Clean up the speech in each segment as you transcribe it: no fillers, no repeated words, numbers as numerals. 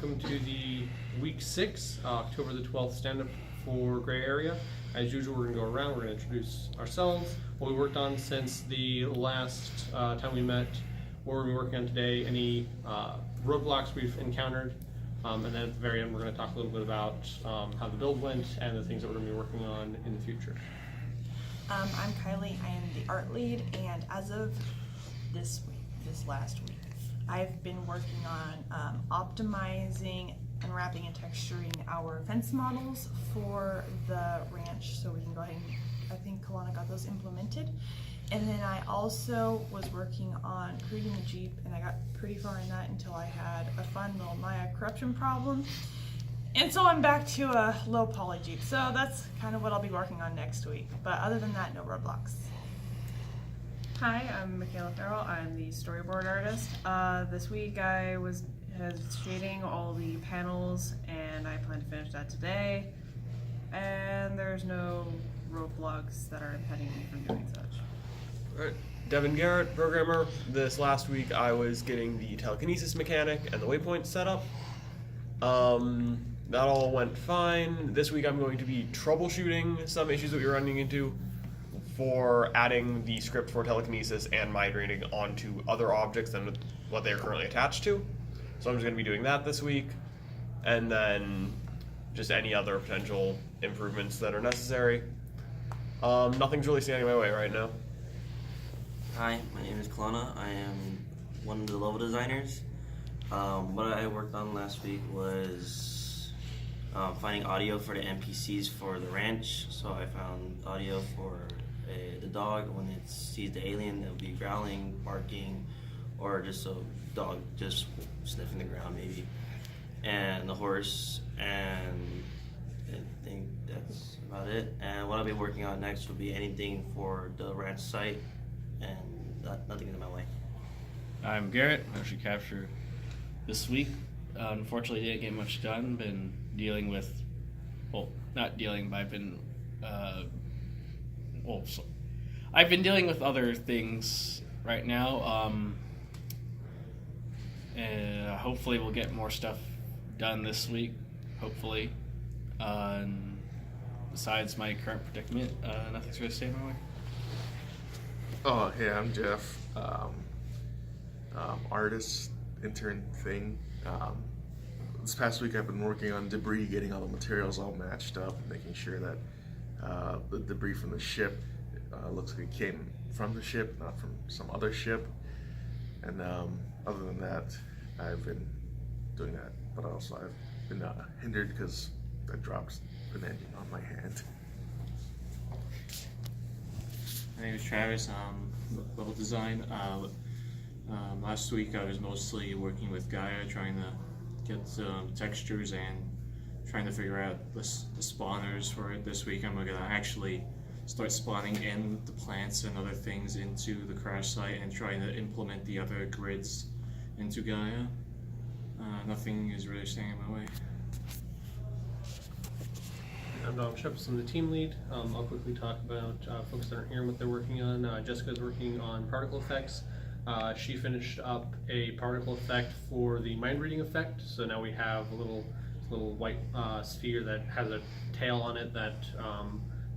welcome to the week 6, October the 12th stand-up for Gray Area. As usual, we're going to go around, we're going to introduce ourselves, what we worked on since the last time we met, what we're working on today, any roadblocks we've encountered, and then at the very end we're going to talk a little bit about how the build went and the things that we're going to be working on in the future. I'm Kylie, I am the art lead, and as of this last week, I've been working on optimizing, unwrapping, and texturing our fence models for the ranch so we can go ahead and, I think Kalana got those implemented. And then I also was working on creating a Jeep, and I got pretty far in that until I had a fun little Maya corruption problem. And so I'm back to a low poly Jeep. So that's kind of what I'll be working on next week. But other than that, no roadblocks. Hi, I'm Michaela Farrell. I'm the storyboard artist. This week I was shading all the panels, and I plan to finish that today. And there's no roadblocks that are impeding me from doing such. Alright, Devin Garrett, programmer. This last week I was getting the telekinesis mechanic and the waypoint set up. That all went fine. This week I'm going to be troubleshooting some issues that we were running into for adding the script for telekinesis and mind reading onto other objects than what they are currently attached to. So I'm just going to be doing that this week, and then just any other potential improvements that are necessary. Nothing's really standing in my way right now. Hi, my name is Kalana. I am one of the level designers. What I worked on last week was finding audio for the NPCs for the ranch. So I found audio for the dog. When it sees the alien, it'll be growling, barking, or just a dog just sniffing the ground maybe. And the horse, and I think that's about it. And what I'll be working on next will be anything for the ranch site, and nothing in my way. I'm Garrett, motion capture this week. Unfortunately, didn't get much done. Been dealing with, well, not dealing, but I've been, I've been dealing with other things right now. And hopefully we'll get more stuff done this week, hopefully. And besides my current predicament, nothing's really staying my way. Oh, hey, I'm Jeff. Artist, intern thing. This past week I've been working on debris, getting all the materials all matched up, making sure that the debris from the ship looks like it came from the ship, not from some other ship. And other than that, I've been doing that, but also I've been hindered because I dropped an engine on my hand. My name is Travis, level design. Last week I was mostly working with Gaia, trying to get some textures and trying to figure out the spawners for it. This week I'm going to actually start spawning in the plants and other things into the crash site and trying to implement the other grids into Gaia. Nothing is really staying in my way. I'm Dom Shepson, the team lead. I'll quickly talk about folks that aren't here and what they're working on. Jessica's working on particle effects. She finished up a particle effect for the mind reading effect. So now we have a little white sphere that has a tail on it that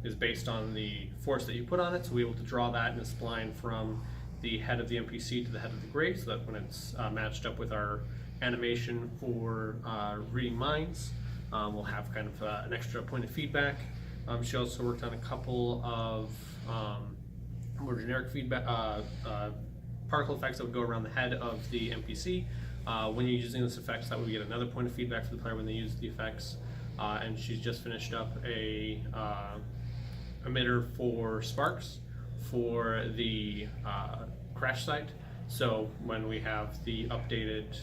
is based on the force that you put on it. So we're able to draw that in a spline from the head of the NPC to the head of the Gray, so that when it's matched up with our animation for reading minds, we'll have kind of an extra point of feedback. She also worked on a couple of more generic feedback particle effects that would go around the head of the NPC. When you're using those effects, that would get another point of feedback for the player when they use the effects. And she's just finished up a emitter for sparks for the crash site. So when we have the updated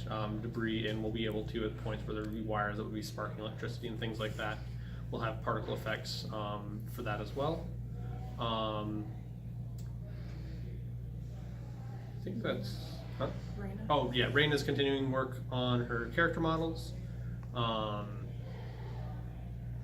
debris in, we'll be able to, at points where there will be wires that will be sparking electricity and things like that, we'll have particle effects for that as well. I think that's, Raina. Oh yeah, Raina's continuing work on her character models.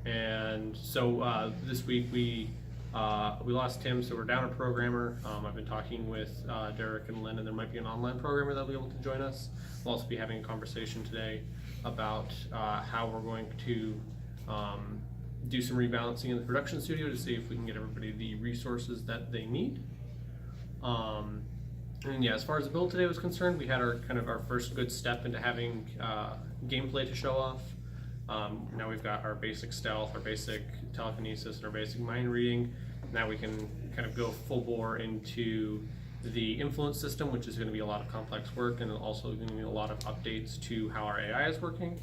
And so this week we lost Tim, so we're down a programmer. I've been talking with Derek and Lynn, and there might be an online programmer that'll be able to join us. We'll also be having a conversation today about how we're going to do some rebalancing in the production studio to see if we can get everybody the resources that they need. And yeah, as far as the build today was concerned, we had our first good step into having gameplay to show off. Now we've got our basic stealth, our basic telekinesis, and our basic mind reading. Now we can kind of go full bore into the influence system, which is going to be a lot of complex work, and also going to be a lot of updates to how our AI is working.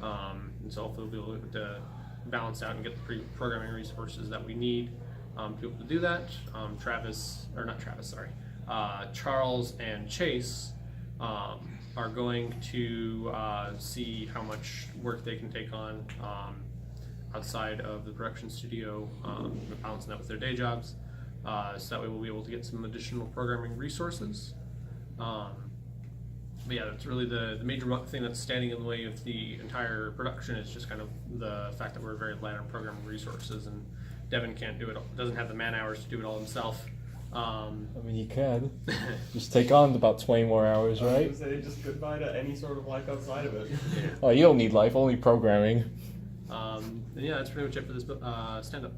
And so hopefully we'll be able to balance out and get the programming resources that we need to be able to do that. Charles and Chase are going to see how much work they can take on outside of the production studio, balancing that with their day jobs, so that way we'll be able to get some additional programming resources. But yeah, that's really the major thing that's standing in the way of the entire production is just kind of the fact that we're very light on programming resources, and Devin can't do it, doesn't have the man hours to do it all himself. I mean, you can just take on about 20 more hours, I right? was gonna say just goodbye to any sort of life outside of it. Oh, you don't need life, only programming. And yeah, that's pretty much it for this stand-up.